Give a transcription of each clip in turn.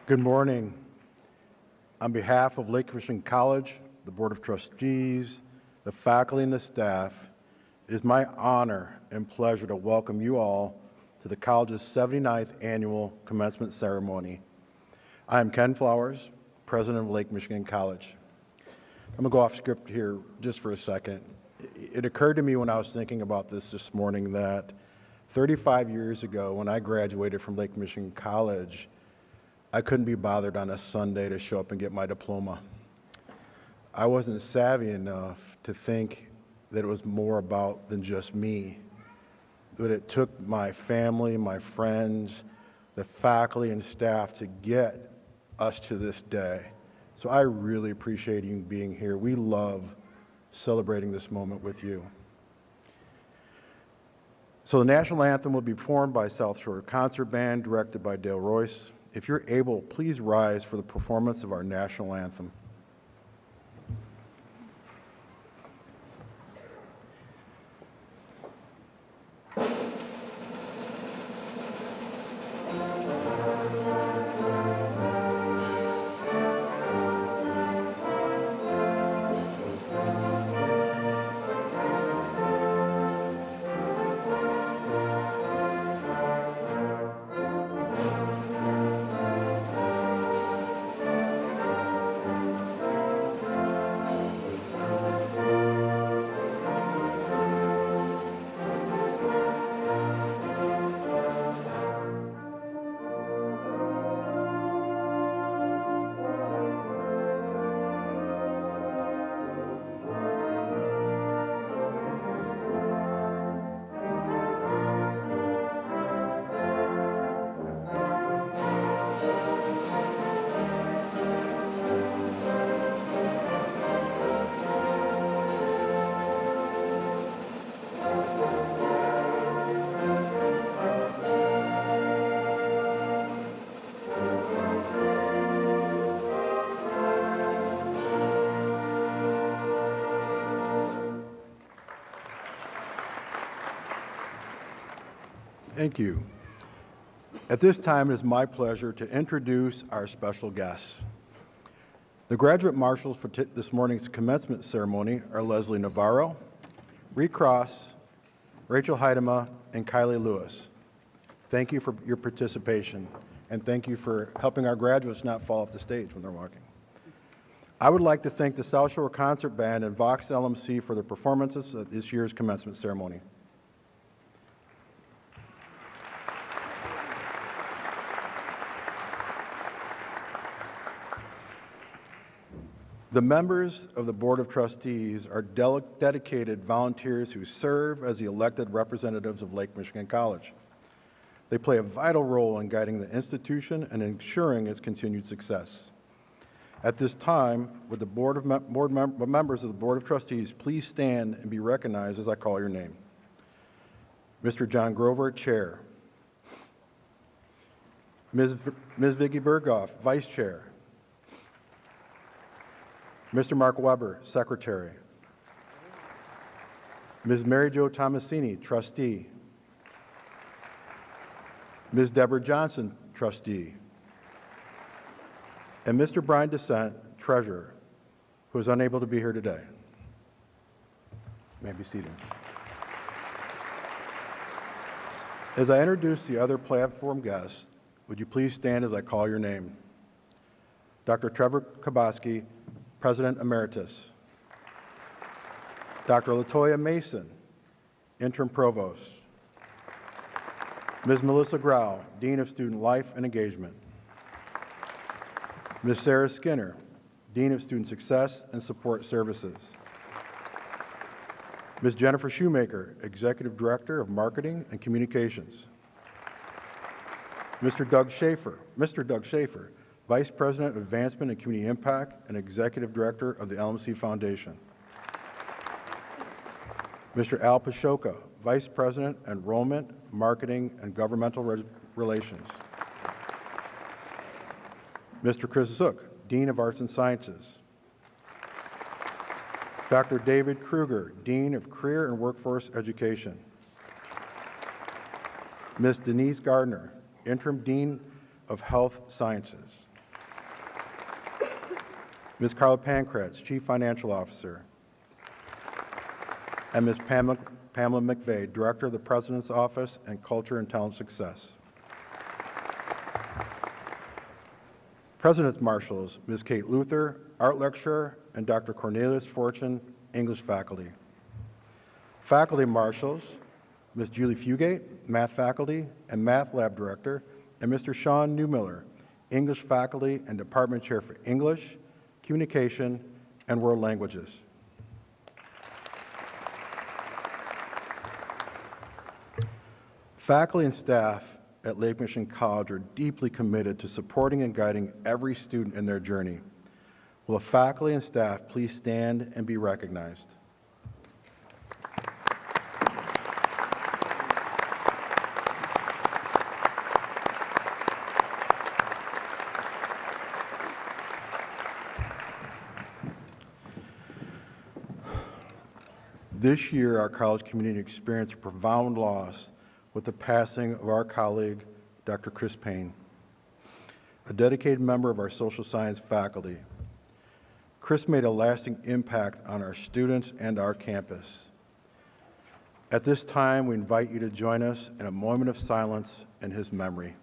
Good morning. On behalf of Lake Michigan College, the Board of Trustees, the faculty, and the staff, it is my honor and pleasure to welcome you all to the college's 79th annual commencement ceremony. I am Ken Flowers, president of Lake Michigan College. I'm going to go off script here just for a second. It occurred to me when I was thinking about this morning that 35 years ago, when I graduated from Lake Michigan College, I couldn't be bothered on a Sunday to show up and get my diploma. I wasn't savvy enough to think that it was more about than just me, that it took my family, my friends, the faculty and staff to get us to this day. So I really appreciate you being here. We love celebrating this moment with you. So the national anthem will be performed by South Shore Concert Band, directed by Dale Royce. If you're able, please rise for the performance of our national anthem. Thank you. At this time, it is my pleasure to introduce our special guests. The graduate marshals for this morning's commencement ceremony are Leslie Navarro, Reed Cross, Rachel Heidema, and Kylie Lewis. Thank you for your participation, and thank you for helping our graduates not fall off the stage when they're walking. I would like to thank the South Shore Concert Band and Vox LMC for their performances at this year's commencement ceremony. The members of the Board of Trustees are dedicated volunteers who serve as the elected representatives of Lake Michigan College. They play a vital role in guiding the institution and ensuring its continued success. At this time, would the members of the Board of Trustees please stand and be recognized as I call your name? Mr. John Grover, Chair. Ms. Vicki Berghoff, Vice Chair. Mr. Mark Weber, Secretary. Ms. Mary Jo Tomasini, Trustee. Ms. Deborah Johnson, Trustee. And Mr. Brian Descent, Treasurer, who is unable to be here today. You may be seated. As I introduce the other platform guests, would you please stand as I call your name? Dr. Trevor Kaboski, President Emeritus. Dr. Latoya Mason, Interim Provost. Ms. Melissa Grau, Dean of Student Life and Engagement. Ms. Sarah Skinner, Dean of Student Success and Support Services. Ms. Jennifer Shoemaker, Executive Director of Marketing and Communications. Mr. Doug Schaefer, Vice President of Advancement and Community Impact and Executive Director of the LMC Foundation. Mr. Al Pashoka, Vice President, Enrollment, Marketing, and Governmental Relations. Mr. Chris Zook, Dean of Arts and Sciences. Dr. David Kruger, Dean of Career and Workforce Education. Ms. Denise Gardner, Interim Dean of Health Sciences. Ms. Carla Pankratz, Chief Financial Officer, and Ms. Pamela McVeigh, Director of the President's Office and Culture and Talent Success. President's Marshals, Ms. Kate Luther, Art Lecturer, and Dr. Cornelius Fortune, English Faculty. Faculty Marshals, Ms. Julie Fugate, Math Faculty and Math Lab Director, and Mr. Sean Newmiller, English Faculty and Department Chair for English, Communication, and World Languages. Faculty and staff at Lake Michigan College are deeply committed to supporting and guiding every student in their journey. Will the faculty and staff please stand and be recognized? This year, our college community experienced a profound loss with the passing of our colleague, Dr. Chris Payne, a dedicated member of our social science faculty. Chris made a lasting impact on our students and our campus. At this time, we invite you to join us in a moment of silence in his memory.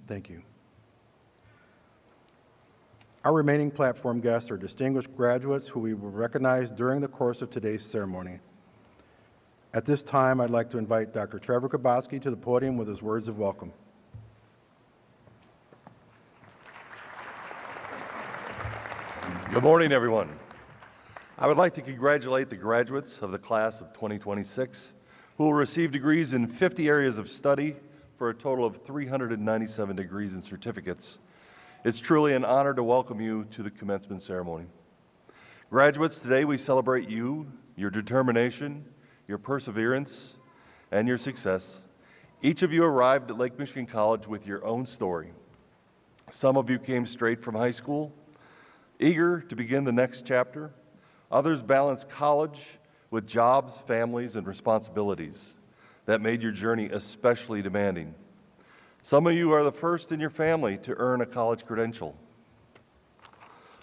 Thank you. Our remaining platform guests are distinguished graduates who we will recognize during the course of today's ceremony. At this time, I'd like to invite Dr. Trevor Kubosky to the podium with his words of welcome. Good morning, everyone. I would like to congratulate the graduates of the class of 2026 who will receive degrees in 50 areas of study for a total of 397 degrees and certificates. It's truly an honor to welcome you to the commencement ceremony. Graduates, today we celebrate you, your determination, your perseverance, and your success. Each of you arrived at Lake Michigan College with your own story. Some of you came straight from high school, eager to begin the next chapter. Others balanced college with jobs, families, and responsibilities that made your journey especially demanding. Some of you are the first in your family to earn a college credential.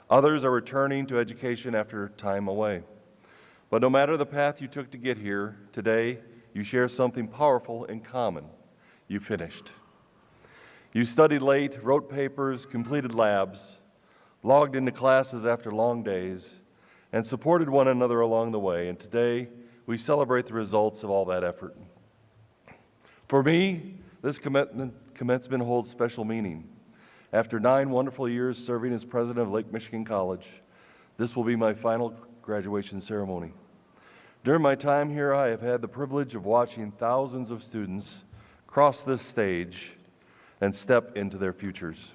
Others are returning to education after time away. But no matter the path you took to get here, today you share something powerful in common. You finished. You studied late, wrote papers, completed labs, logged into classes after long days, and supported one another along the way. And today we celebrate the results of all that effort. For me, this commencement holds special meaning. After 9 wonderful years serving as president of Lake Michigan College, this will be my final graduation ceremony. During my time here, I have had the privilege of watching thousands of students cross this stage and step into their futures.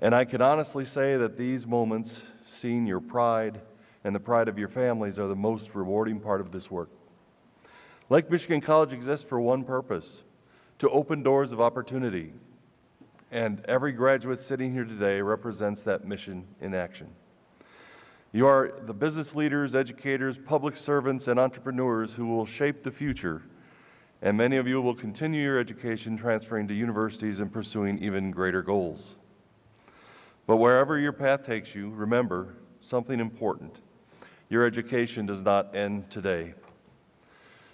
And I can honestly say that these moments, seeing your pride and the pride of your families, are the most rewarding part of this work. Lake Michigan College exists for one purpose: to open doors of opportunity. And every graduate sitting here today represents that mission in action. You are the business leaders, educators, public servants, and entrepreneurs who will shape the future. And many of you will continue your education, transferring to universities and pursuing even greater goals. But wherever your path takes you, remember something important: your education does not end today.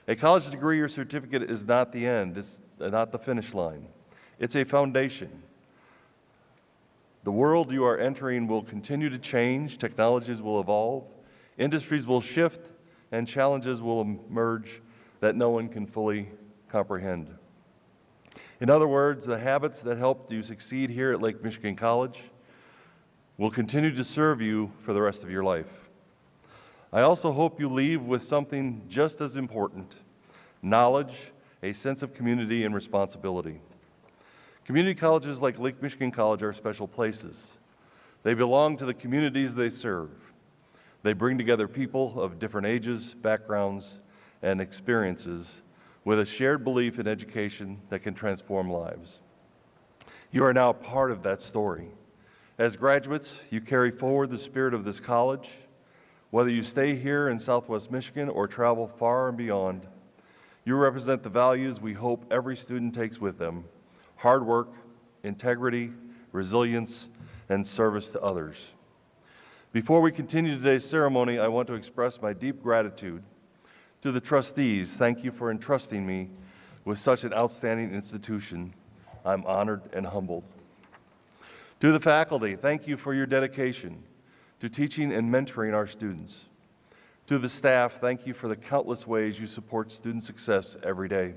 A college degree or certificate is not the end, it's not the finish line. It's a foundation. The world you are entering will continue to change, technologies will evolve, industries will shift, and challenges will emerge that no one can fully comprehend. In other words, the habits that helped you succeed here at Lake Michigan College will continue to serve you for the rest of your life. I also hope you leave with something just as important: knowledge, a sense of community, and responsibility. Community colleges like Lake Michigan College are special places. They belong to the communities they serve. They bring together people of different ages, backgrounds, and experiences with a shared belief in education that can transform lives. You are now part of that story. As graduates, you carry forward the spirit of this college. Whether you stay here in Southwest Michigan or travel far and beyond, You represent the values we hope every student takes with them: hard work, integrity, resilience, and service to others. Before we continue today's ceremony, I want to express my deep gratitude to the trustees. Thank you for entrusting me with such an outstanding institution. I'm honored and humbled. To the faculty, thank you for your dedication to teaching and mentoring our students. To the staff, thank you for the countless ways you support student success every day.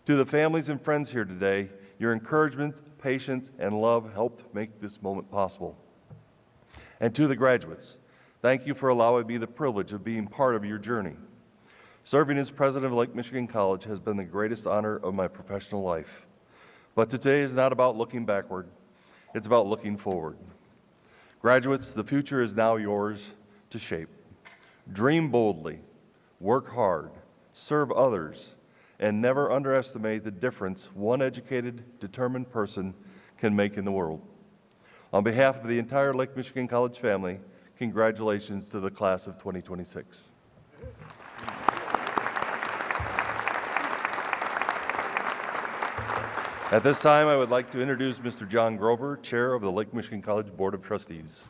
To the families and friends here today, your encouragement, patience, and love helped make this moment possible. And to the graduates, thank you for allowing me the privilege of being part of your journey. Serving as president of Lake Michigan College has been the greatest honor of my professional life. But today is not about looking backward, it's about looking forward. Graduates, the future is now yours to shape. Dream boldly, work hard, serve others, and never underestimate the difference one educated, determined person can make in the world. On behalf of the entire Lake Michigan College family, congratulations to the class of 2026. At this time, I would like to introduce Mr. John Grover, Chair of the Lake Michigan College Board of Trustees.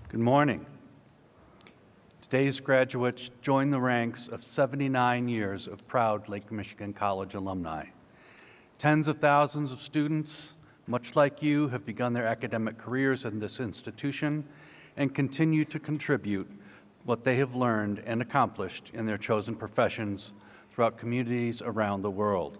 Good morning. Today's graduates join the ranks of 79 years of proud Lake Michigan College alumni. Tens of thousands of students, much like you, have begun their academic careers in this institution and continue to contribute what they have learned and accomplished in their chosen professions throughout communities around the world.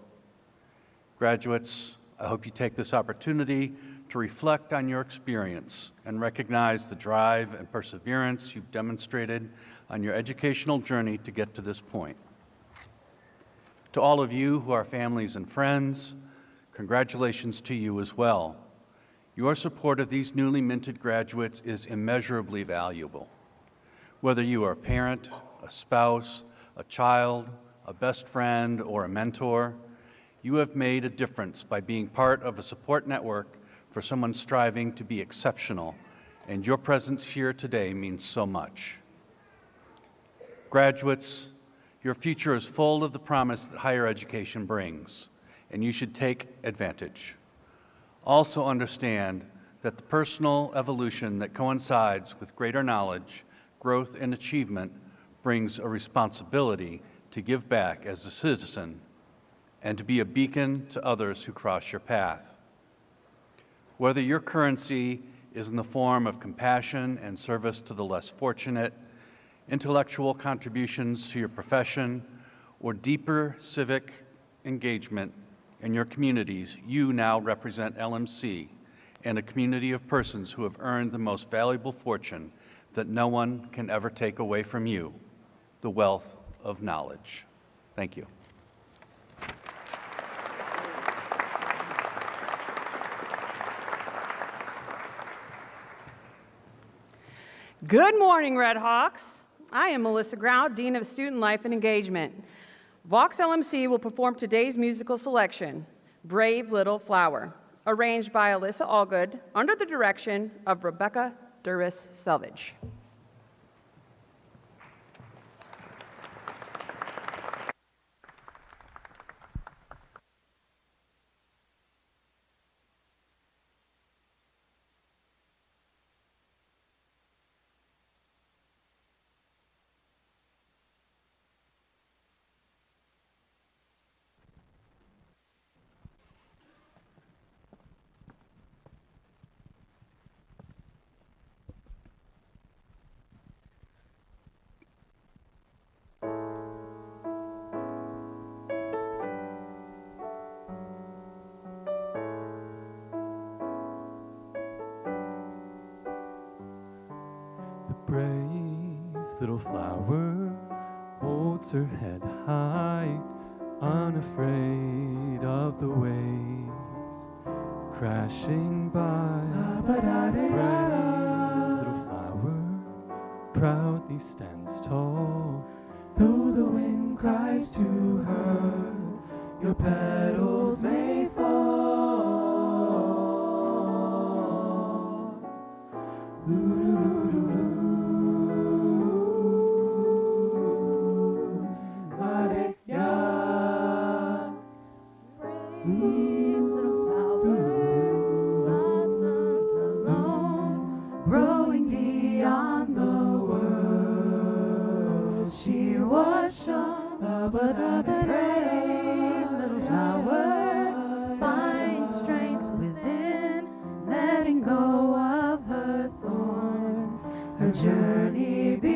Graduates, I hope you take this opportunity to reflect on your experience and recognize the drive and perseverance you've demonstrated on your educational journey to get to this point. To all of you who are families and friends, congratulations to you as well. Your support of these newly minted graduates is immeasurably valuable. Whether you are a parent, a spouse, a child, a best friend, or a mentor, you have made a difference by being part of a support network for someone striving to be exceptional, and your presence here today means so much. Graduates, your future is full of the promise that higher education brings, and you should take advantage. Also understand that the personal evolution that coincides with greater knowledge, growth, and achievement brings a responsibility to give back as a citizen and to be a beacon to others who cross your path. Whether your currency is in the form of compassion and service to the less fortunate, intellectual contributions to your profession, or deeper civic engagement in your communities, you now represent LMC and a community of persons who have earned the most valuable fortune that no one can ever take away from you, the wealth of knowledge. Thank you. Good morning, Red Hawks. I am Melissa Grau, Dean of Student Life and Engagement. Vox LMC will perform today's musical selection, Brave Little Flower, arranged by Alyssa Allgood under the direction of Rebecca Durvis-Selvage. Brave little flower holds her head high, unafraid of the waves crashing by. Brave little flower proudly stands tall, though the wind cries to her, your petals may fall. little flower blossoms alone, growing beyond the world. She was shown a brave little flower, find strength within, letting go of her thorns. Her journey begins.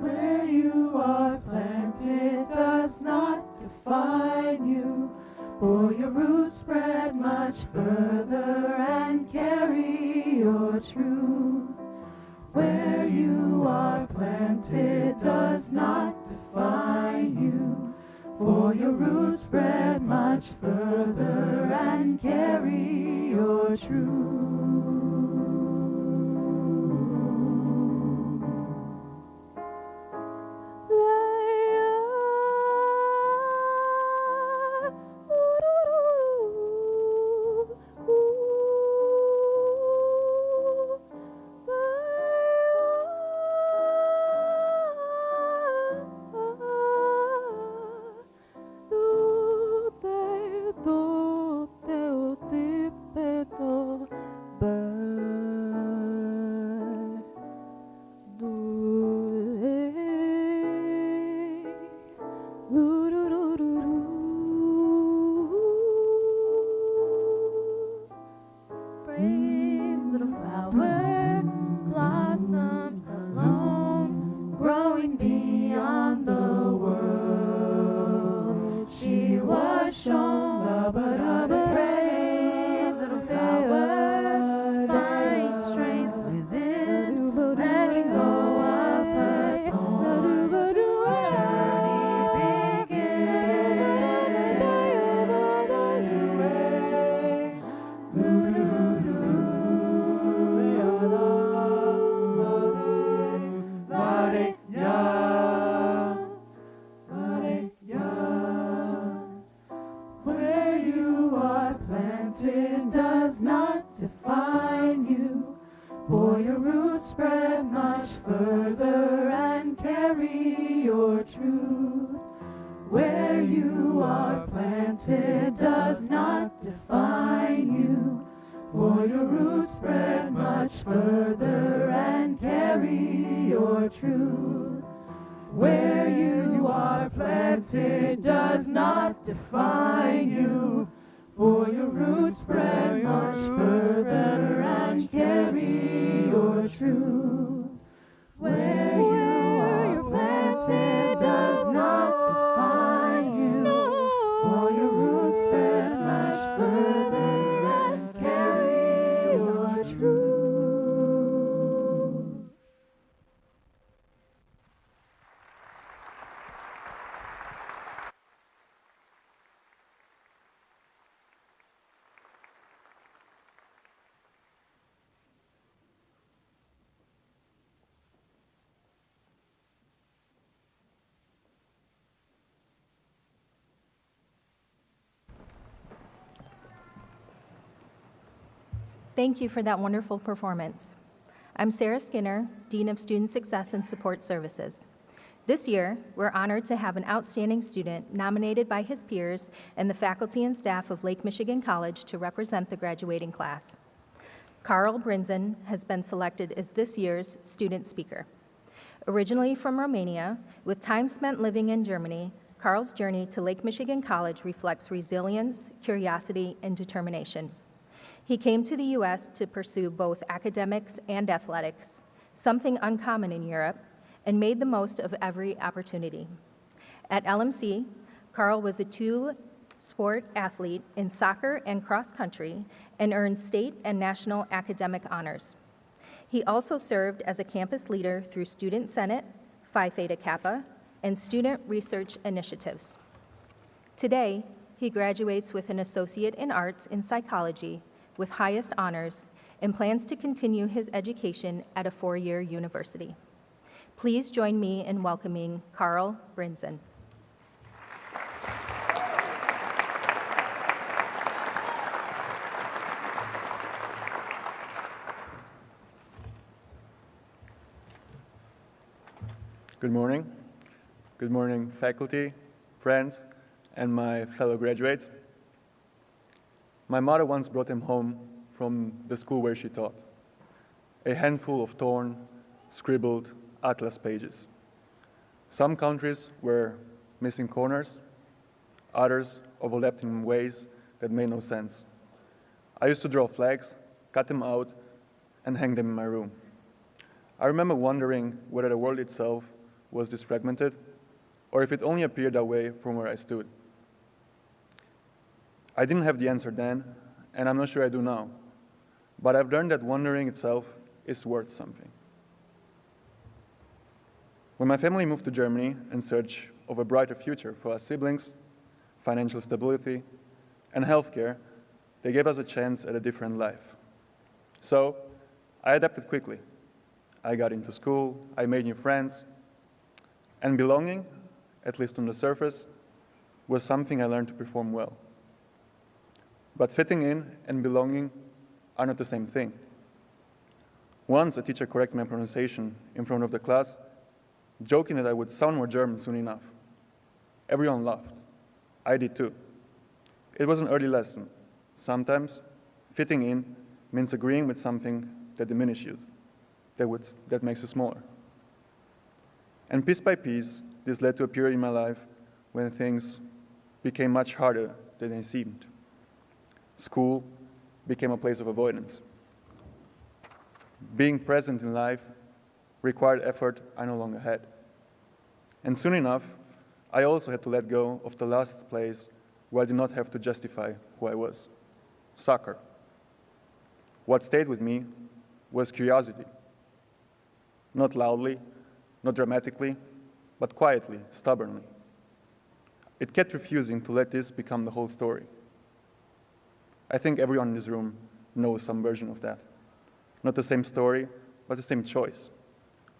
Where you are planted does not define you, for your roots spread much further and carry your truth. Where you are planted does not define you, for your roots spread much further and carry your truth. Brave little flower blossoms alone, growing beyond the world. She was shown a brave little flower, finds strength within, letting go of her thorns. Her journey Where you are planted does not define you, for your roots spread much further and carry your truth. Where you are planted does not define you, for your roots spread much further and carry your truth. Where you are planted does not define you, for your roots spread much further and carry your truth. Where you are planted does not define you, for your roots spread much further and carry your truth. Thank you for that wonderful performance. I'm Sarah Skinner, Dean of Student Success and Support Services. This year, we're honored to have an outstanding student nominated by his peers and the faculty and staff of Lake Michigan College to represent the graduating class. Carl Brinzen has been selected as this year's student speaker. Originally from Romania, with time spent living in Germany, Carl's journey to Lake Michigan College reflects resilience, curiosity, and determination. He came to the U.S. to pursue both academics and athletics, something uncommon in Europe, and made the most of every opportunity. At LMC, Carl was a two-sport athlete in soccer and cross country and earned state and national academic honors. He also served as a campus leader through Student Senate, Phi Theta Kappa, and student research initiatives. Today, he graduates with an Associate in Arts in Psychology with highest honors and plans to continue his education at a four-year university. Please join me in welcoming Carl Brinzen. Good morning. Good morning, faculty, friends, and my fellow graduates. My mother once brought him home from the school where she taught. A handful of torn, scribbled atlas pages. Some countries were missing corners, others overlapped in ways that made no sense. I used to draw flags, cut them out, and hang them in my room. I remember wondering whether the world itself was this fragmented, or if it only appeared that way from where I stood. I didn't have the answer then, and I'm not sure I do now, but I've learned that wondering itself is worth something. When my family moved to Germany in search of a brighter future for our siblings, financial stability, and healthcare, they gave us a chance at a different life. So I adapted quickly. I got into school, I made new friends, and belonging, at least on the surface, was something I learned to perform well. But fitting in and belonging are not the same thing. Once a teacher corrected my pronunciation in front of the class, joking that I would sound more German soon enough. Everyone laughed. I did too. It was an early lesson. Sometimes fitting in means agreeing with something that diminishes you, that makes you smaller. And piece by piece, this led to a period in my life when things became much harder than they seemed. School became a place of avoidance. Being present in life required effort I no longer had. And soon enough, I also had to let go of the last place where I did not have to justify who I was: soccer. What stayed with me was curiosity. Not loudly, not dramatically, but quietly, stubbornly. It kept refusing to let this become the whole story. I think everyone in this room knows some version of that. Not the same story, but the same choice.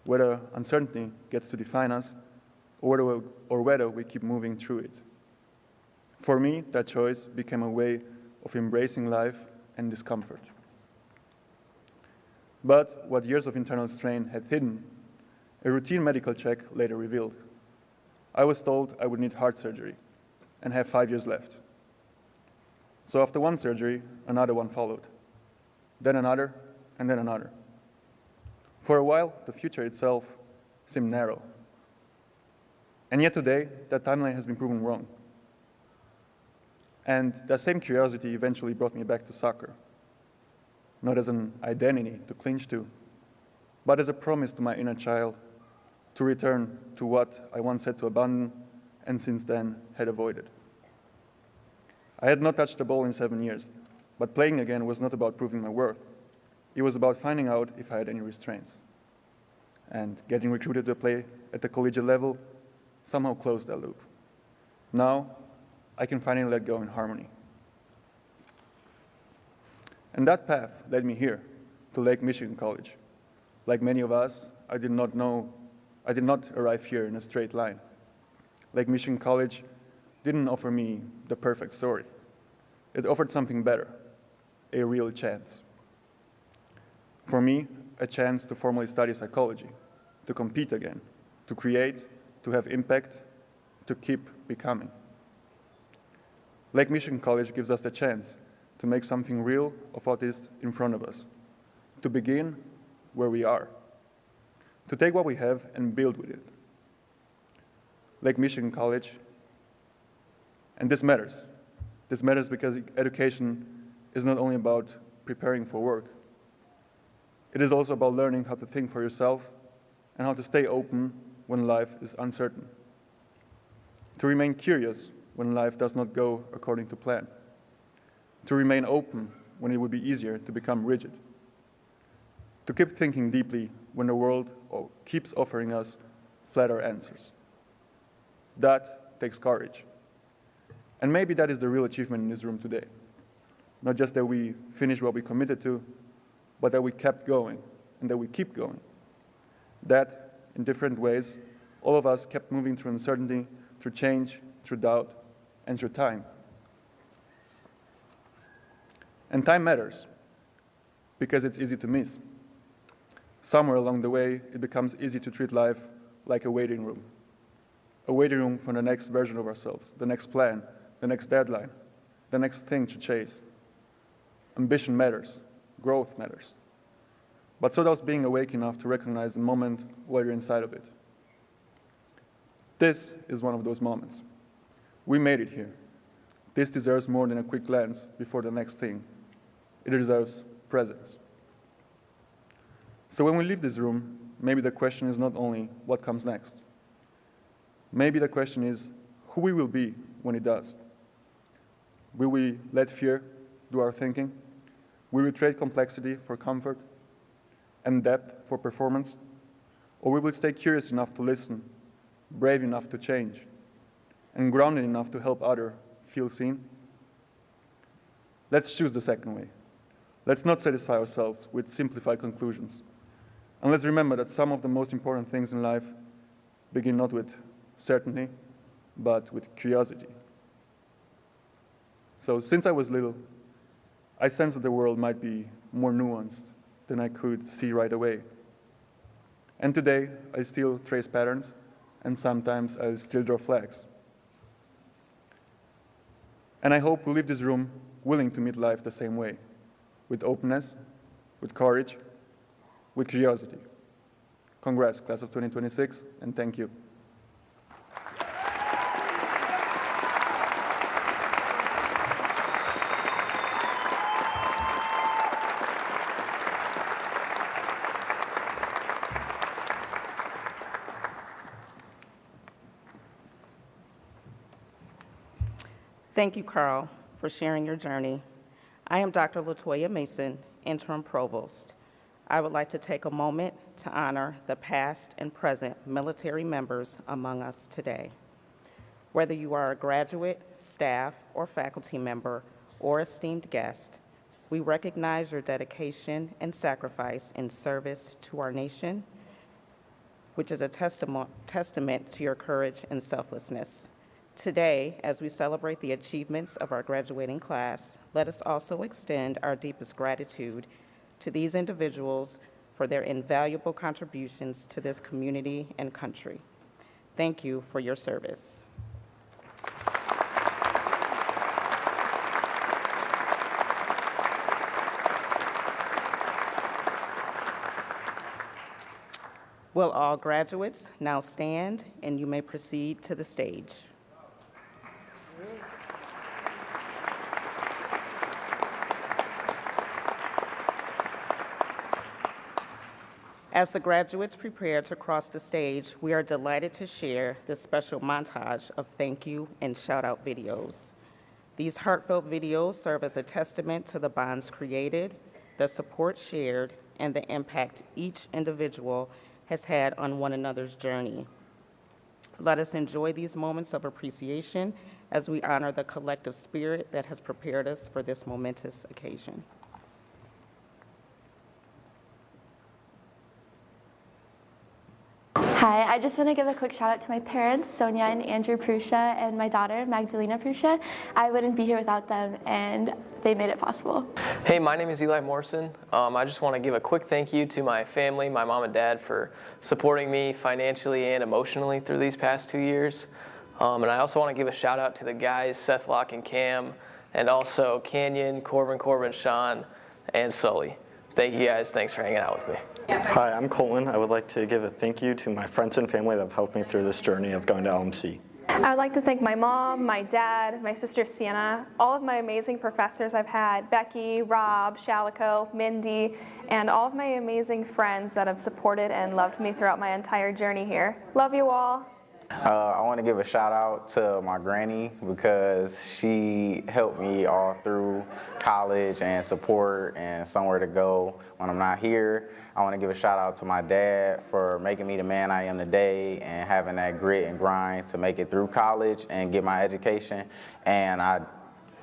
Whether uncertainty gets to define us, or whether we keep moving through it. For me, that choice became a way of embracing life and discomfort. But what years of internal strain had hidden, a routine medical check later revealed. I was told I would need heart surgery and have 5 years left. So after one surgery, another one followed, then another, and then another. For a while, the future itself seemed narrow. And yet today, that timeline has been proven wrong. And that same curiosity eventually brought me back to soccer, not as an identity to cling to, but as a promise to my inner child to return to what I once had to abandon and since then had avoided. I had not touched the ball in 7 years, but playing again was not about proving my worth. It was about finding out if I had any restraints. And getting recruited to play at the collegiate level somehow closed that loop. Now, I can finally let go in harmony. And that path led me here, to Lake Michigan College. Like many of us, I did not arrive here in a straight line. Lake Michigan College didn't offer me the perfect story. It offered something better, a real chance. For me, a chance to formally study psychology, to compete again, to create, to have impact, to keep becoming. Lake Michigan College gives us the chance to make something real of what is in front of us, to begin where we are, to take what we have and build with it. Lake Michigan College, and this matters. This matters because education is not only about preparing for work. It is also about learning how to think for yourself and how to stay open when life is uncertain. To remain curious when life does not go according to plan. To remain open when it would be easier to become rigid. To keep thinking deeply when the world keeps offering us flatter answers. That takes courage. And maybe that is the real achievement in this room today. Not just that we finished what we committed to, but that we kept going and that we keep going. That, in different ways, all of us kept moving through uncertainty, through change, through doubt, and through time. And time matters, because it's easy to miss. Somewhere along the way, it becomes easy to treat life like a waiting room for the next version of ourselves, the next plan, the next deadline, the next thing to chase. Ambition matters, growth matters. But so does being awake enough to recognize the moment while you're inside of it. This is one of those moments. We made it here. This deserves more than a quick glance before the next thing. It deserves presence. So when we leave this room, maybe the question is not only what comes next. Maybe the question is who we will be when it does. Will we let fear do our thinking? Will we trade complexity for comfort and depth for performance? Or we will stay curious enough to listen, brave enough to change, and grounded enough to help others feel seen? Let's choose the second way. Let's not satisfy ourselves with simplified conclusions. And let's remember that some of the most important things in life begin not with certainty, but with curiosity. So since I was little, I sensed that the world might be more nuanced than I could see right away. And today, I still trace patterns, and sometimes I still draw flags. And I hope we leave this room willing to meet life the same way, with openness, with courage, with curiosity. Congrats, class of 2026, and thank you. Thank you, Carl, for sharing your journey. I am Dr. Latoya Mason, Interim Provost. I would like to take a moment to honor the past and present military members among us today. Whether you are a graduate, staff, or faculty member, or esteemed guest, we recognize your dedication and sacrifice in service to our nation, which is a testament to your courage and selflessness. Today, as we celebrate the achievements of our graduating class, let us also extend our deepest gratitude to these individuals for their invaluable contributions to this community and country. Thank you for your service. Will all graduates now stand, and you may proceed to the stage. As the graduates prepare to cross the stage, we are delighted to share this special montage of thank you and shout out videos. These heartfelt videos serve as a testament to the bonds created, the support shared, and the impact each individual has had on one another's journey. Let us enjoy these moments of appreciation as we honor the collective spirit that has prepared us for this momentous occasion. Hi, I just want to give a quick shout out to my parents, Sonia and Andrew Prusha, and my daughter, Magdalena Prusha. I wouldn't be here without them, and they made it possible. Hey, my name is Eli Morrison. I just want to give a quick thank you to my family, my mom and dad, for supporting me financially and emotionally through these past 2 years. And I also want to give a shout out to the guys, Seth, Locke, and Cam, and also Canyon, Corbin, Sean, and Sully. Thank you guys. Thanks for hanging out with me. Hi, I'm Colin. I would like to give a thank you to my friends and family that have helped me through this journey of going to LMC. I would like to thank my mom, my dad, my sister Sienna, all of my amazing professors I've had, Becky, Rob, Shalico, Mindy, and all of my amazing friends that have supported and loved me throughout my entire journey here. Love you all. I want to give a shout out to my granny because she helped me all through college and support and somewhere to go when I'm not here. I want to give a shout out to my dad for making me the man I am today and having that grit and grind to make it through college and get my education. And I,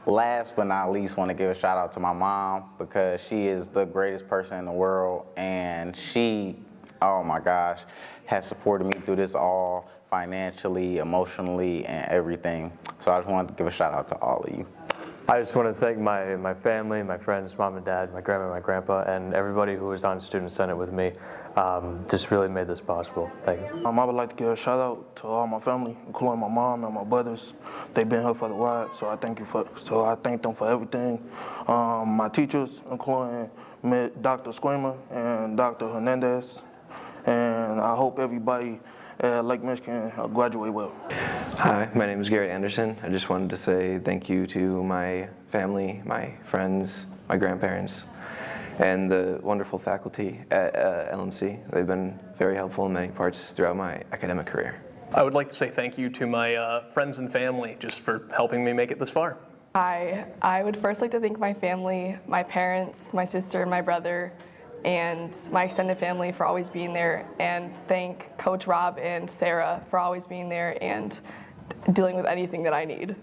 last but not least, want to give a shout out to my mom because she is the greatest person in the world, and she, oh my gosh, has supported me through this all financially, emotionally, and everything. So I just wanted to give a shout out to all of you. I just want to thank my family, my friends, mom and dad, my grandma, my grandpa, and everybody who was on Student Senate with me. Just really made this possible. Thank you. I would like to give a shout out to all my family, including my mom and my brothers. They've been here for the ride, so I thank them for everything. My teachers, including Dr. Screamer and Dr. Hernandez, and I hope everybody at Lake Michigan graduate well. Hi, my name is Garrett Anderson. I just wanted to say thank you to my family, my friends, my grandparents, and the wonderful faculty at LMC. They've been very helpful in many parts throughout my academic career. I would like to say thank you to my friends and family just for helping me make it this far. Hi, I would first like to thank my family, my parents, my sister, my brother, and my extended family for always being there, and thank Coach Rob and Sarah for always being there and dealing with anything that I need.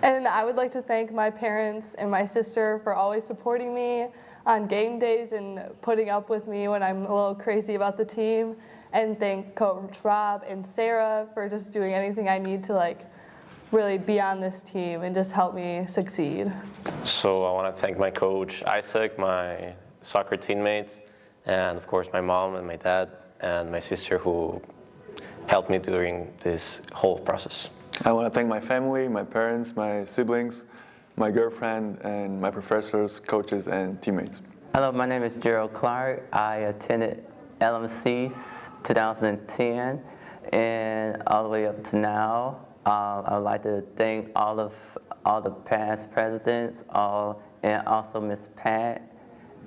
And I would like to thank my parents and my sister for always supporting me on game days and putting up with me when I'm a little crazy about the team, and thank Coach Rob and Sarah for just doing anything I need to really be on this team and just help me succeed. So I want to thank my coach Isaac, my soccer teammates, and of course my mom and my dad and my sister who helped me during this whole process. I want to thank my family, my parents, my siblings, my girlfriend, and my professors, coaches, and teammates. Hello, my name is Gerald Clark. I attended LMC 2010 and all the way up to now. I would like to thank all the past presidents, and also Miss Pat,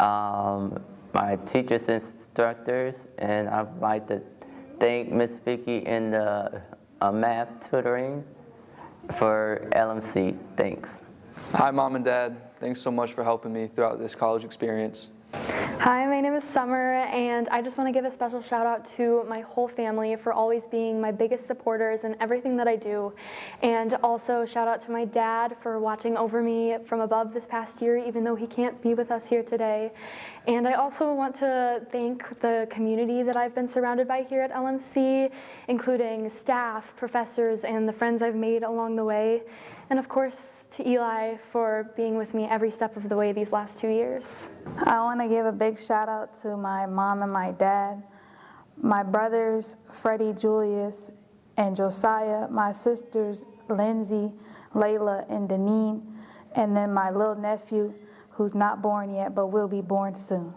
my teachers and instructors, and I'd like to thank Miss Vicky in the math tutoring for LMC. Thanks. Hi, Mom and Dad. Thanks so much for helping me throughout this college experience. Hi, my name is Summer, and I just want to give a special shout out to my whole family for always being my biggest supporters in everything that I do. And also shout out to my dad for watching over me from above this past year, even though he can't be with us here today. And I also want to thank the community that I've been surrounded by here at LMC, including staff, professors, and the friends I've made along the way. And of course, to Eli for being with me every step of the way these last 2 years. I want to give a big shout out to my mom and my dad, my brothers, Freddie, Julius, and Josiah, my sisters, Lindsay, Layla, and Deneen, and then my little nephew, who's not born yet, but will be born soon.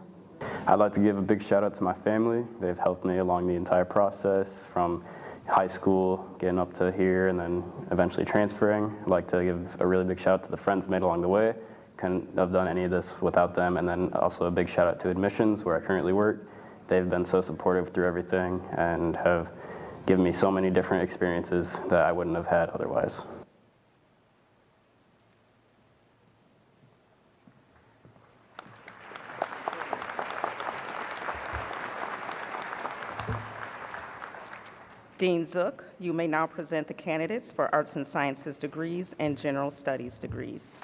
I'd like to give a big shout out to my family. They've helped me along the entire process from high school, getting up to here, and then eventually transferring. I'd like to give a really big shout out to the friends I made along the way. Couldn't have done any of this without them. And then also a big shout out to admissions, where I currently work. They've been so supportive through everything and have given me so many different experiences that I wouldn't have had otherwise. Dean Zook, you may now present the candidates for Arts and Sciences degrees and General Studies degrees.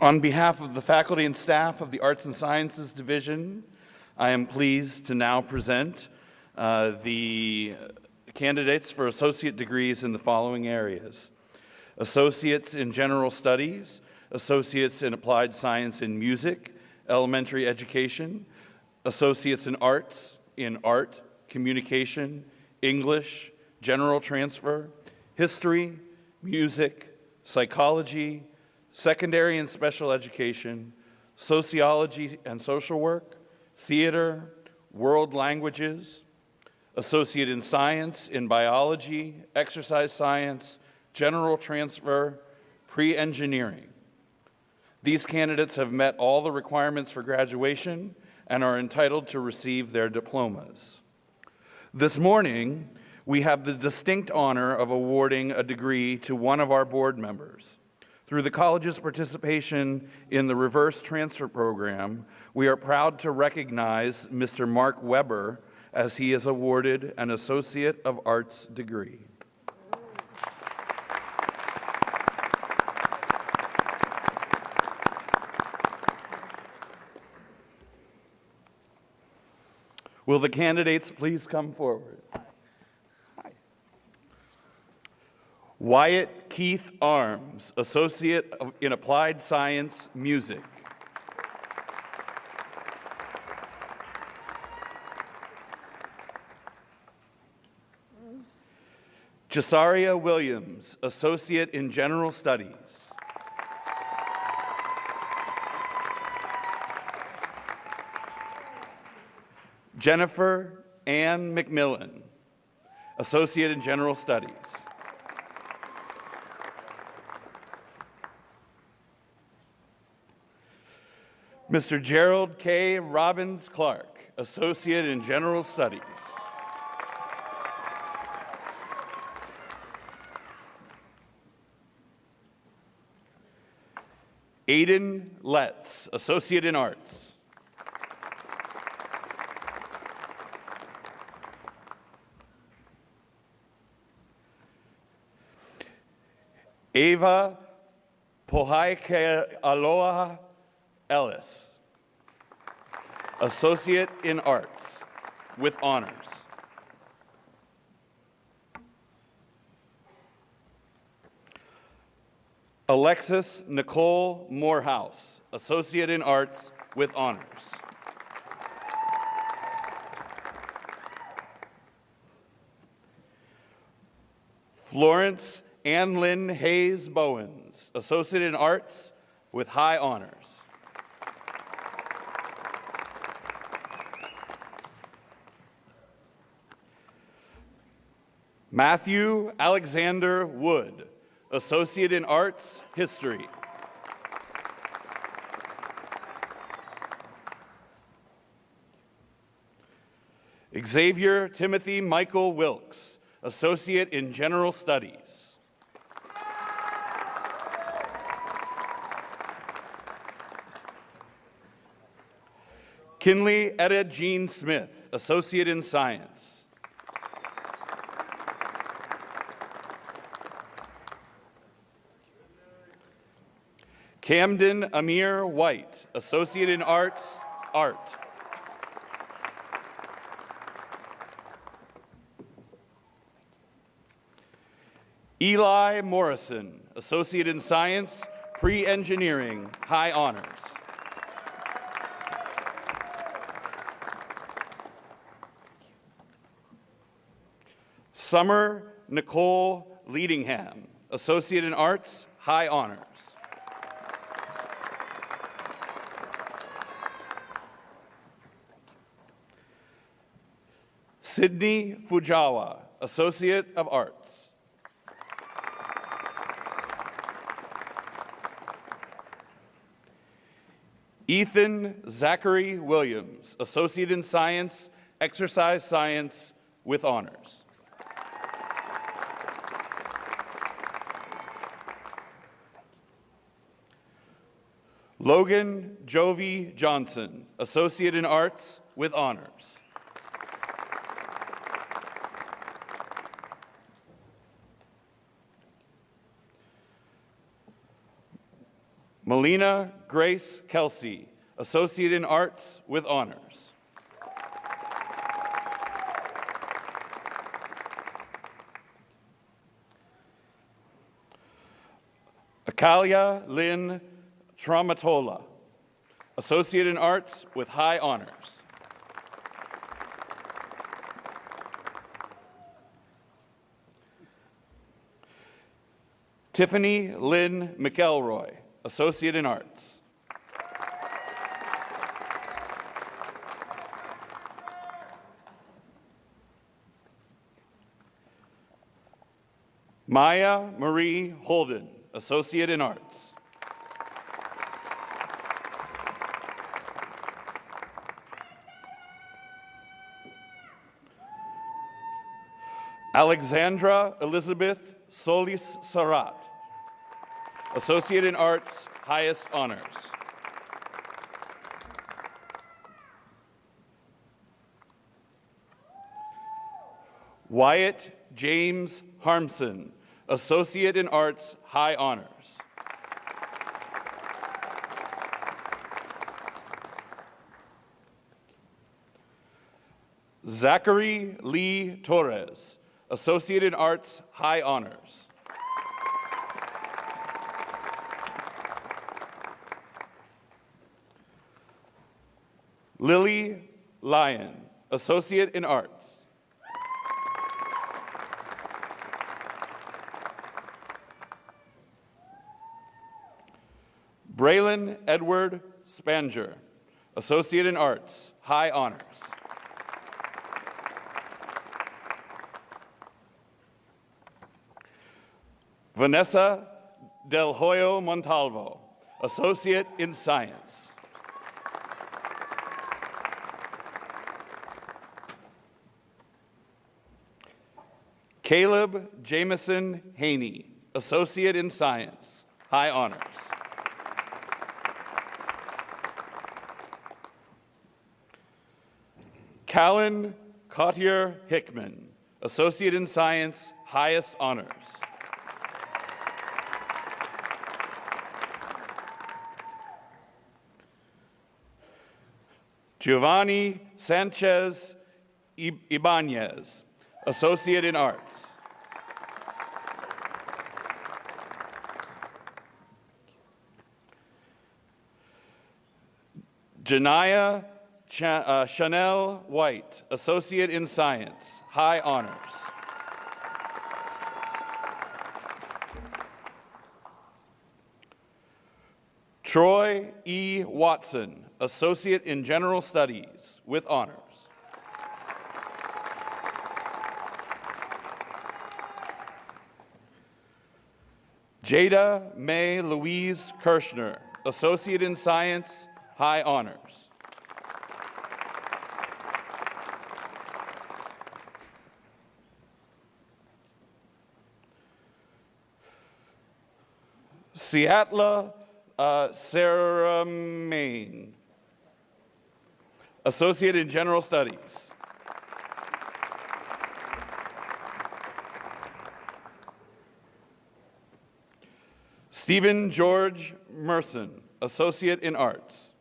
On behalf of the faculty and staff of the Arts and Sciences Division, I am pleased to now present the candidates for associate degrees in the following areas: Associates in General Studies, Associates in Applied Science and Music, Elementary Education, Associates in Arts, in Art, Communication, English, General Transfer, History, Music, Psychology, Secondary and Special Education, Sociology and Social Work, Theater, World Languages, Associate in Science, in Biology, Exercise Science, General Transfer, Pre-Engineering. These candidates have met all the requirements for graduation and are entitled to receive their diplomas. This morning, we have the distinct honor of awarding a degree to one of our board members. Through the college's participation in the reverse transfer program, we are proud to recognize Mr. Mark Weber as he is awarded an Associate of Arts degree. Will the candidates please come forward? Wyatt Keith Arms, Associate in Applied Science, Music. Jasaria Williams, Associate in General Studies. Jennifer Ann McMillan, Associate in General Studies. Mr. Gerald K. Robbins Clark, Associate in General Studies. Aiden Letts, Associate in Arts. Ava Pohaike Aloha Ellis, Associate in Arts with honors. Alexis Nicole Morehouse, Associate in Arts with honors. Florence Ann Lynn Hayes Bowens, Associate in Arts with high honors. Matthew Alexander Wood, Associate in Arts, History. Xavier Timothy Michael Wilkes, Associate in General Studies. Kinley Etta Jean Smith, Associate in Science. Camden Amir White, Associate in Arts, Art. Eli Morrison, Associate in Science, Pre-Engineering, high honors. Summer Nicole Leadingham, Associate in Arts, high honors. Sydney Fujawa, Associate of Arts. Ethan Zachary Williams, Associate in Science, Exercise Science with honors. Logan Jovi Johnson, Associate in Arts with honors. Melina Grace Kelsey, Associate in Arts with honors. Akalia Lynn Traumatola, Associate in Arts with high honors. Tiffany Lynn McElroy, Associate in Arts. Maya Marie Holden, Associate in Arts. Alexandra Elizabeth Solis Sarat, Associate in Arts, highest honors. Wyatt James Harmson, Associate in Arts, high honors. Zachary Lee Torres, Associate in Arts, high honors. Lily Lyon, Associate in Arts. Braylon Edward Spanger, Associate in Arts, High Honors. Vanessa Del Hoyo Montalvo, Associate in Science. Caleb Jameson Haney, Associate in Science, High Honors. Callan Cottier Hickman, Associate in Science, highest honors. Giovanni Sanchez Ibanez, Associate in Arts. Janaya Chanel White, Associate in Science, High Honors. Troy E. Watson, Associate in General Studies, with honors. Jada May Louise Kirschner, Associate in Science, High Honors. Seattle Sarah Main, Associate in General Studies. Stephen George Merson, Associate in Arts.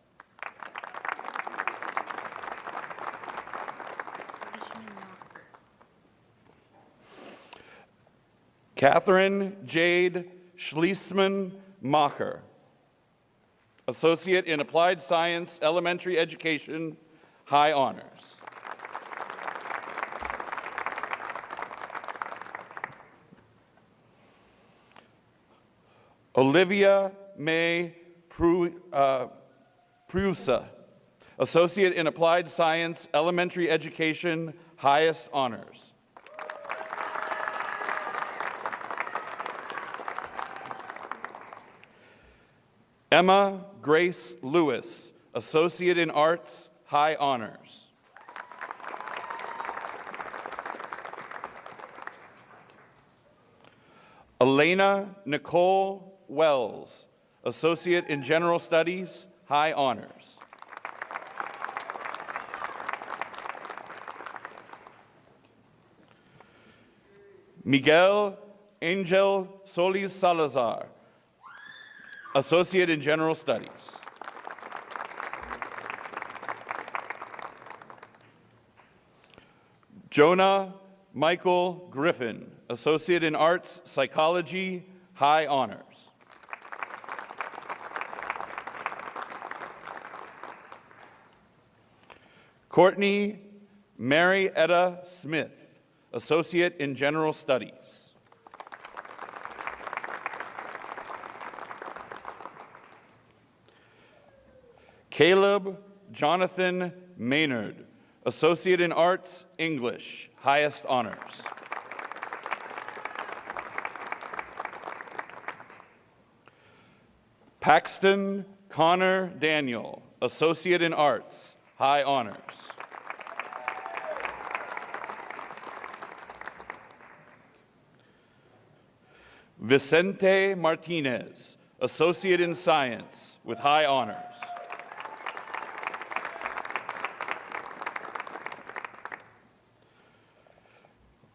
Catherine Jade Schließman-Macher, Associate in Applied Science, Elementary Education, High Honors. Olivia May Prusa, Associate in Applied Science, Elementary Education, highest honors. Emma Grace Lewis, Associate in Arts, high honors. Elena Nicole Wells, Associate in General Studies, high honors. Miguel Angel Solis Salazar, Associate in General Studies. Jonah Michael Griffin, Associate in Arts, Psychology, high honors. Courtney Marietta Smith, Associate in General Studies. Caleb Jonathan Maynard, Associate in Arts, English, highest honors. Paxton Connor Daniel, Associate in Arts, high honors. Vicente Martinez, Associate in Science, with high honors.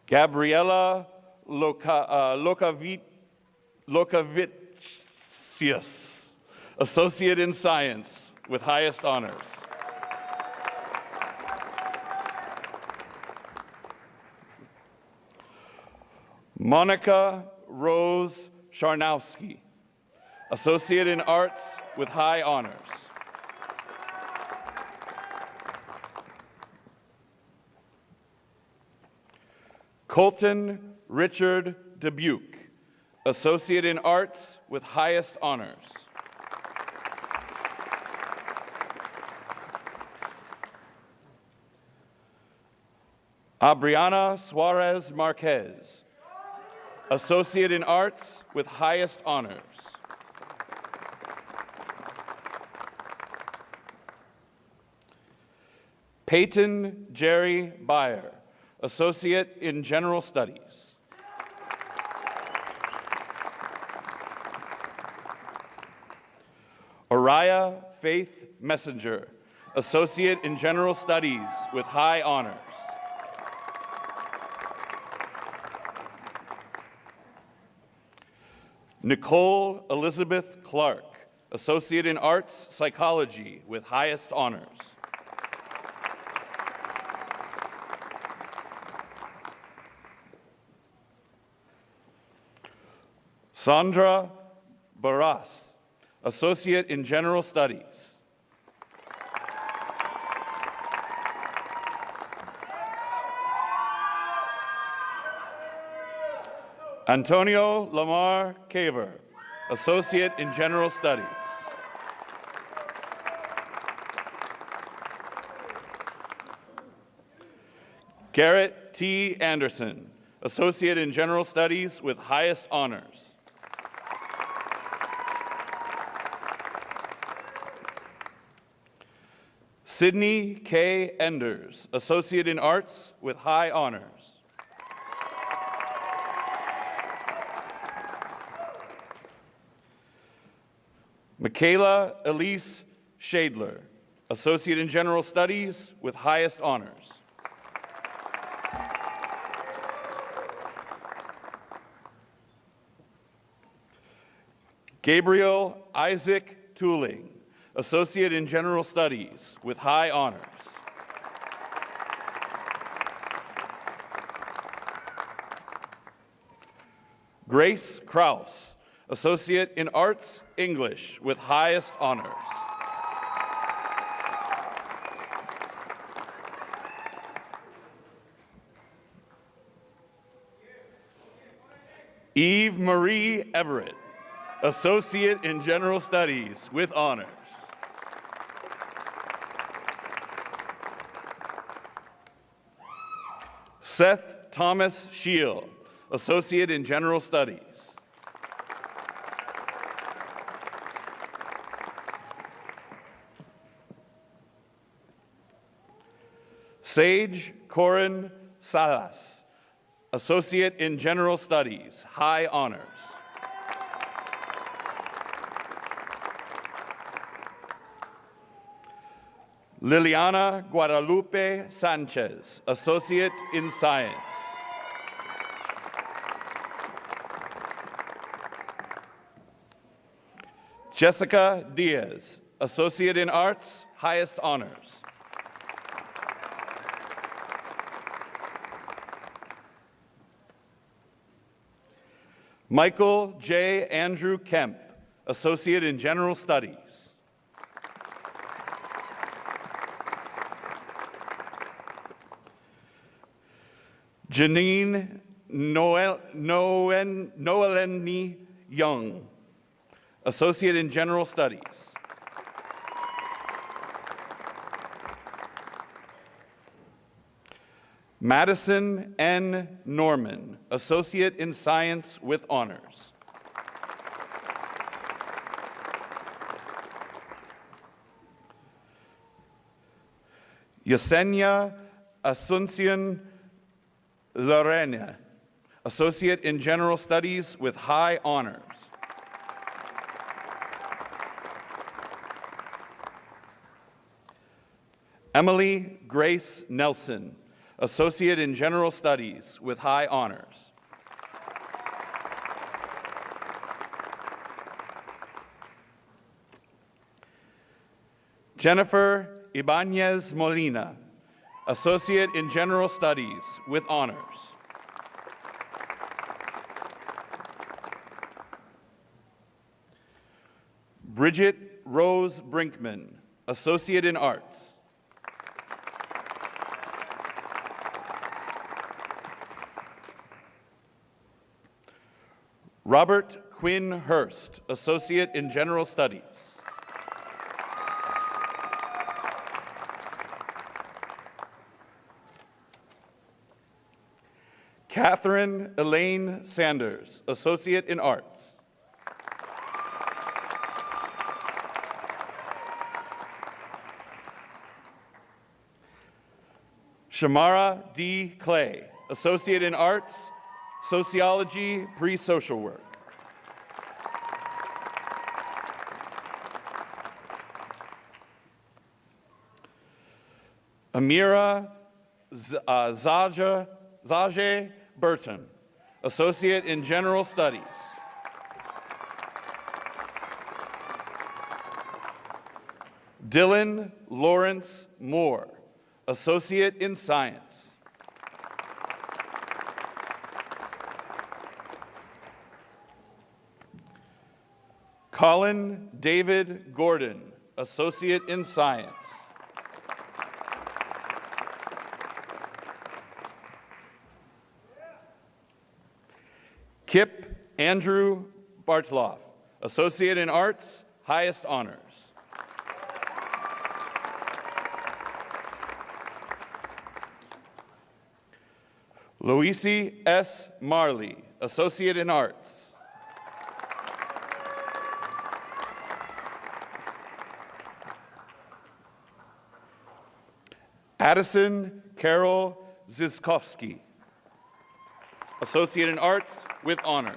Gabriela Lokavicius, Associate in Science, with highest honors. Monica Rose Charnowski, Associate in Arts, with high honors. Colton Richard Dubuque, Associate in Arts with highest honors. Abriana Suarez Marquez, Associate in Arts with highest honors. Peyton Jerry Byer, Associate in General Studies. Araya Faith Messenger, Associate in General Studies with high honors. Nicole Elizabeth Clark, Associate in Arts Psychology with highest honors. Sandra Barras, Associate in General Studies. Antonio Lamar Caver, Associate in General Studies. Garrett T. Anderson, Associate in General Studies with highest honors. Sydney K. Enders, Associate in Arts with high honors. Michaela Elise Shadler, Associate in General Studies with highest honors. Gabriel Isaac Tooling, Associate in General Studies with high honors. Grace Kraus, Associate in Arts English with highest honors. Eve Marie Everett, Associate in General Studies with honors. Seth Thomas Shield, Associate in General Studies. Sage Corin Salas, Associate in General Studies, high honors. Liliana Guadalupe Sanchez, Associate in Science. Jessica Diaz, Associate in Arts, highest honors. Michael J. Andrew Kemp, Associate in General Studies. Janine Noeleni Young, Associate in General Studies. Madison N. Norman, Associate in Science with honors. Yesenia Asuncion Lorena, Associate in General Studies with high honors. Emily Grace Nelson, Associate in General Studies with high honors. Jennifer Ibanez Molina, Associate in General Studies with honors. Bridget Rose Brinkman, Associate in Arts. Robert Quinn Hurst, Associate in General Studies. Catherine Elaine Sanders, Associate in Arts. Shamara D. Clay, Associate in Arts, Sociology, Pre-Social Work. Amira Zajeh Burton, Associate in General Studies. Dylan Lawrence Moore, Associate in Science. Colin David Gordon, Associate in Science. Kip Andrew Bartloff, Associate in Arts, highest honors. Louise S. Marley, Associate in Arts. Addison Carol Ziskovsky, Associate in Arts with honors.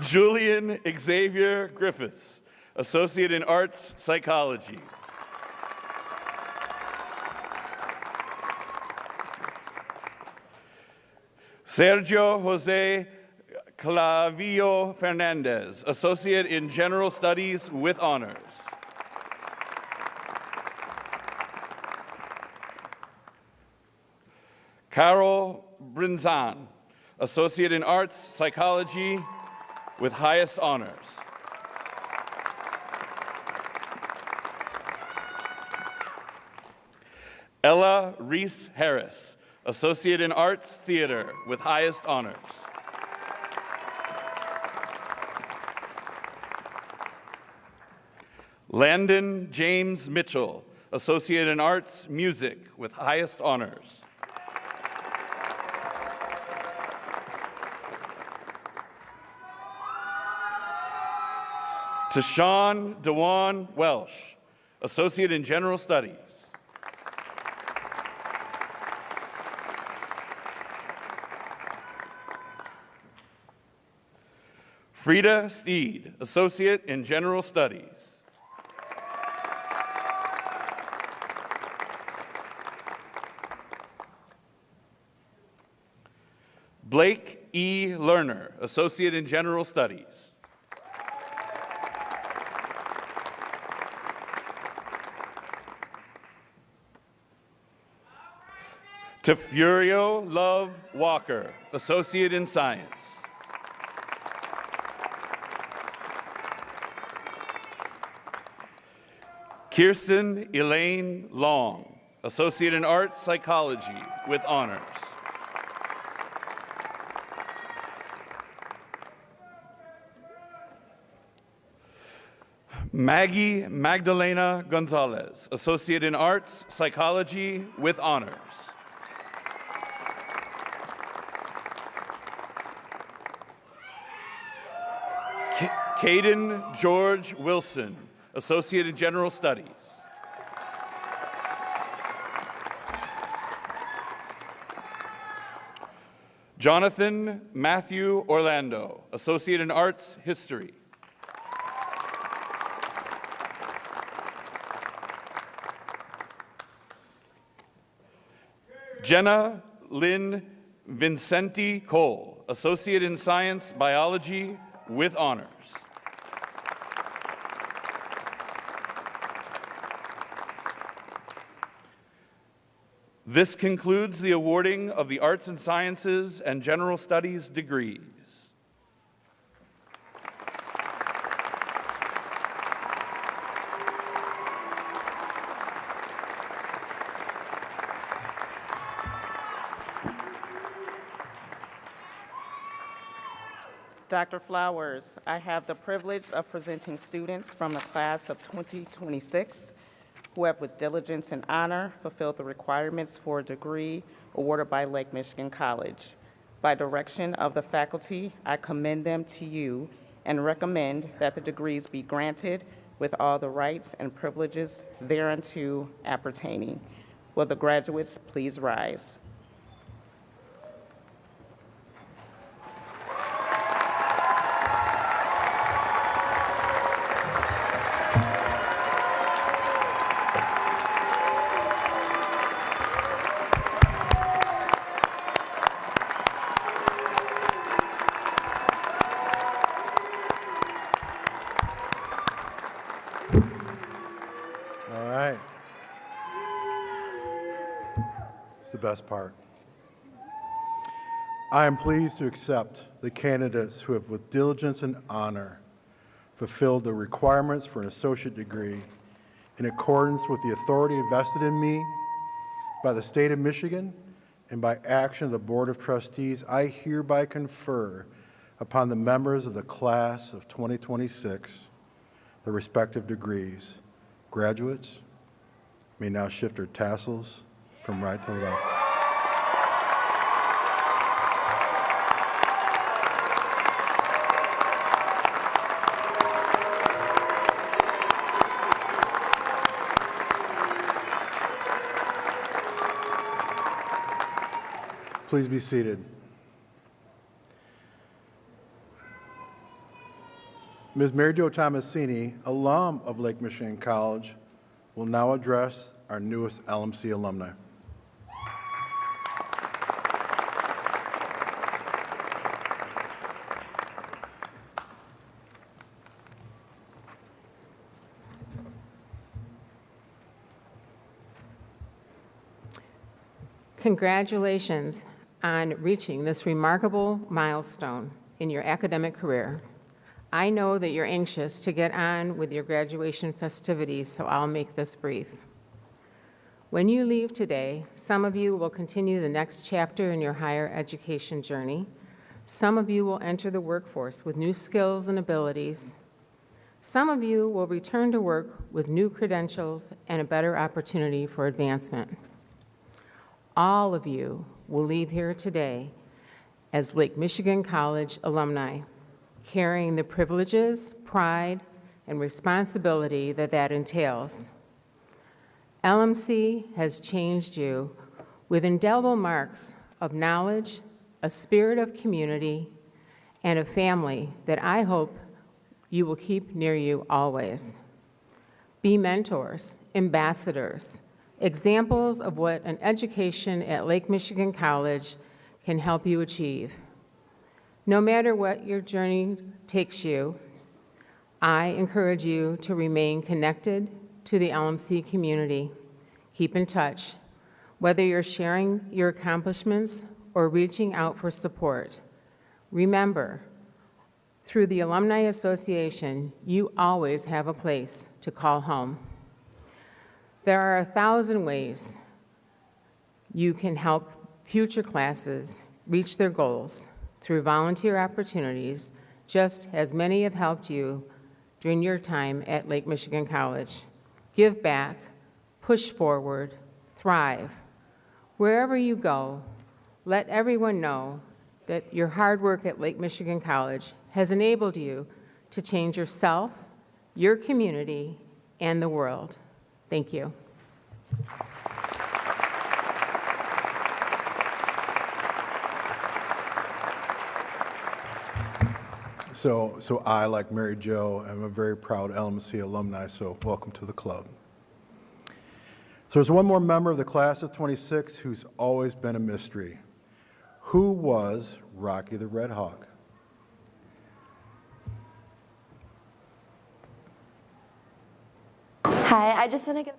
Julian Xavier Griffiths, Associate in Arts Psychology. Sergio Jose Clavillo Fernandez, Associate in General Studies with honors. Carol Brinzan, Associate in Arts Psychology with highest honors. Ella Reese Harris, Associate in Arts Theater with highest honors. Landon James Mitchell, Associate in Arts Music with highest honors. Tashawn Dewan Welsh, Associate in General Studies. Frida Steed, Associate in General Studies. Blake E. Lerner, Associate in General Studies. Tefurio Love Walker, Associate in Science. Kirsten Elaine Long, Associate in Arts Psychology with honors. Maggie Magdalena Gonzalez, Associate in Arts Psychology with honors. Caden George Wilson, Associate in General Studies. Jonathan Matthew Orlando, Associate in Arts History. Jenna Lynn Vincenti Cole, Associate in Science Biology with honors. This concludes the awarding of the Arts and Sciences and General Studies degrees. Dr. Flowers, I have the privilege of presenting students from the class of 2026 who have with diligence and honor fulfilled the requirements for a degree awarded by Lake Michigan College. By direction of the faculty, I commend them to you and recommend that the degrees be granted with all the rights and privileges thereunto appertaining. Will the graduates please rise? All right. It's the best part. I am pleased to accept the candidates who have with diligence and honor fulfilled the requirements for an associate degree in accordance with the authority vested in me by the state of Michigan and by action of the Board of Trustees. I hereby confer upon the members of the class of 2026 the respective degrees. Graduates may now shift their tassels from right to left. Please be seated. Ms. Mary Jo Tomasini, alum of Lake Michigan College, will now address our newest LMC alumni. Congratulations on reaching this remarkable milestone in your academic career. I know that you're anxious to get on with your graduation festivities, so I'll make this brief. When you leave today, some of you will continue the next chapter in your higher education journey. Some of you will enter the workforce with new skills and abilities. Some of you will return to work with new credentials and a better opportunity for advancement. All of you will leave here today as Lake Michigan College alumni, carrying the privileges, pride, and responsibility that entails. LMC has changed you with indelible marks of knowledge, a spirit of community, and a family that I hope you will keep near you always. Be mentors, ambassadors, examples of what an education at Lake Michigan College can help you achieve. No matter what your journey takes you, I encourage you to remain connected to the LMC community. Keep in touch, whether you're sharing your accomplishments or reaching out for support. Remember, through the Alumni Association, you always have a place to call home. There are 1,000 ways you can help future classes reach their goals through volunteer opportunities, just as many have helped you during your time at Lake Michigan College. Give back, push forward, thrive. Wherever you go, let everyone know that your hard work at Lake Michigan College has enabled you to change yourself, your community, and the world. Thank you. So I, like Mary Jo, am a very proud LMC alumni, so welcome to the club. So there's one more member of the class of 26 who's always been a mystery. Who was Rocky the Red Hawk? Hi, I just want to give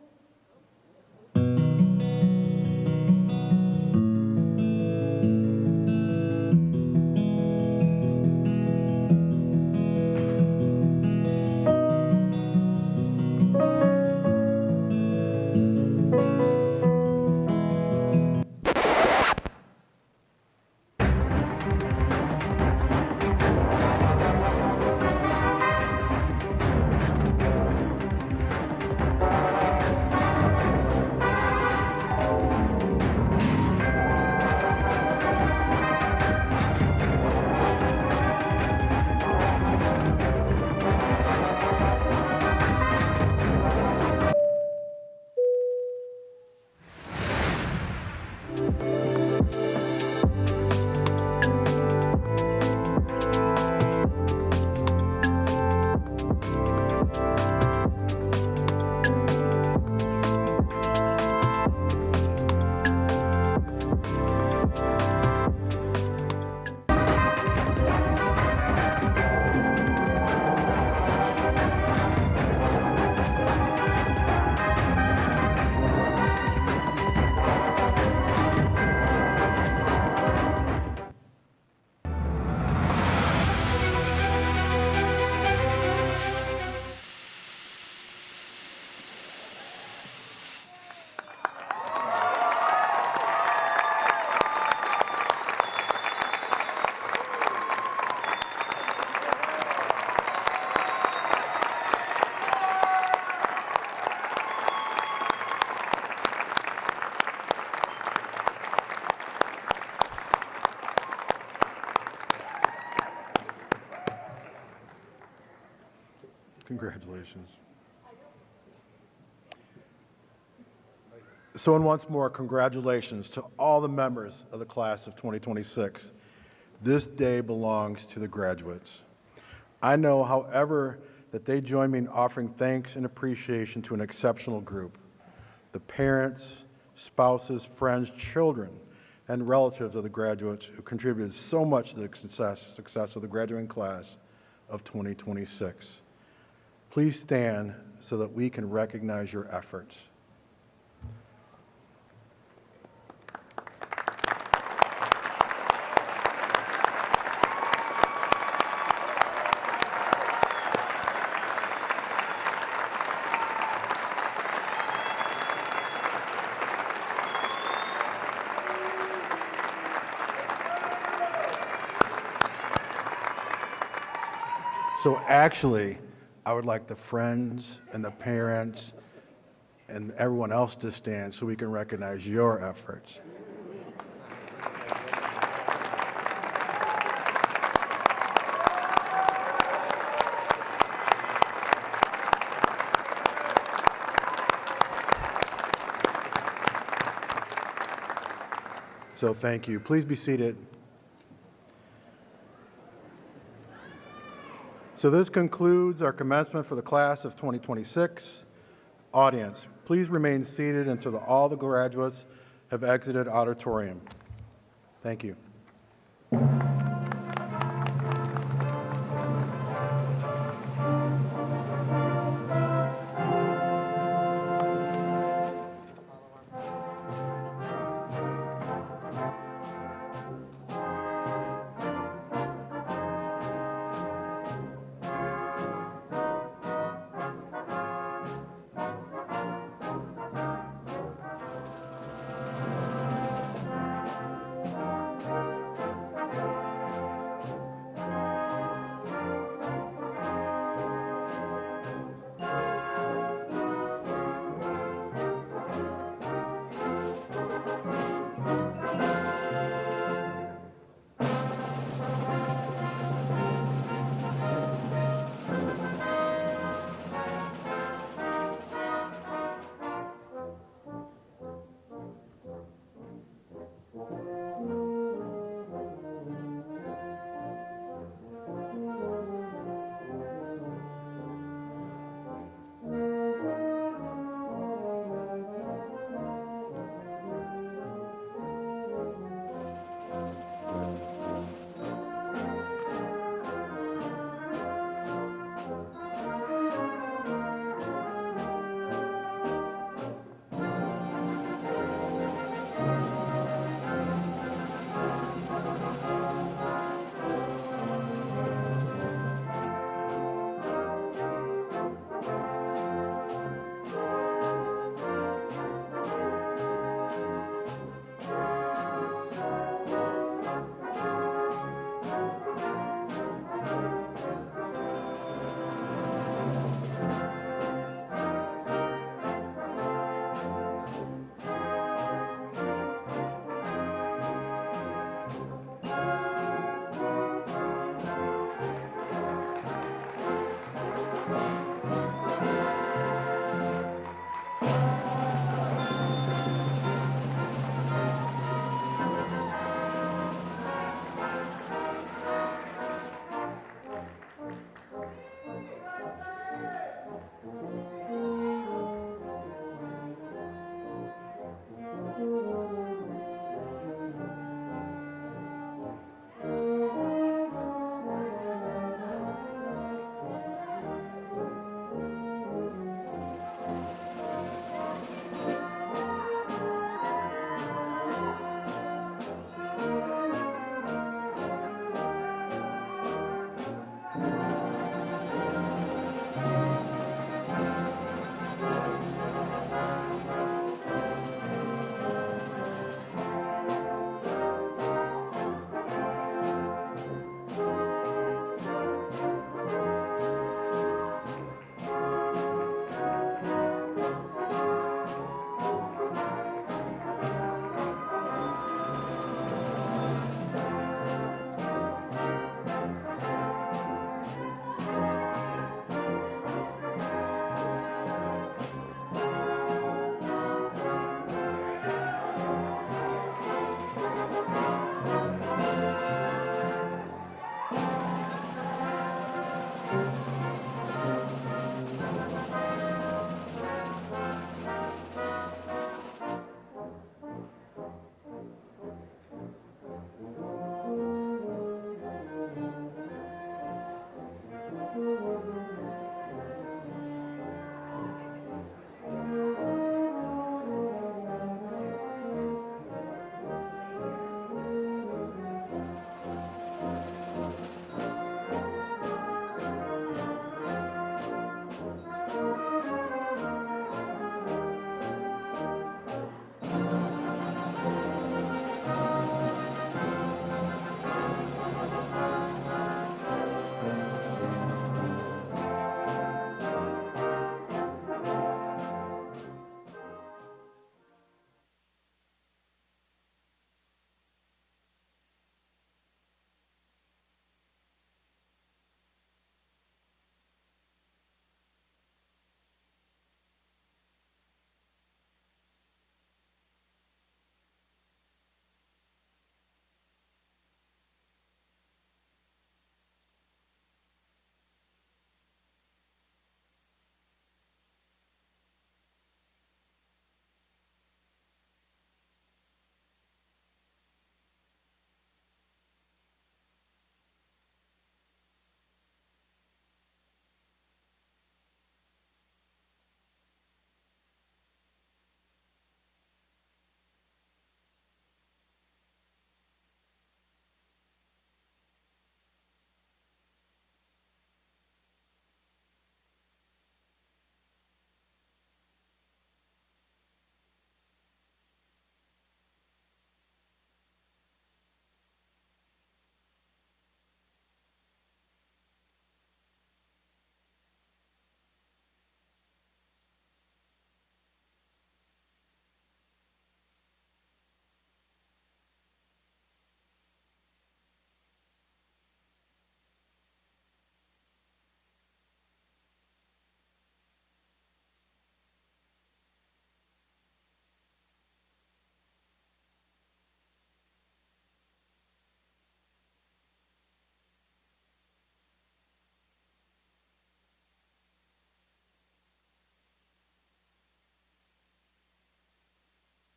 Congratulations. So, and once more, congratulations to all the members of the class of 2026. This day belongs to the graduates. I know, however, that they join me in offering thanks and appreciation to an exceptional group, the parents, spouses, friends, children, and relatives of the graduates who contributed so much to the success of the graduating class of 2026. Please stand so that we can recognize your efforts. So actually, I would like the friends and the parents and everyone else to stand so we can recognize your efforts. So thank you. Please be seated. So this concludes our commencement for the class of 2026. Audience, please remain seated until all the graduates have exited auditorium. Thank you.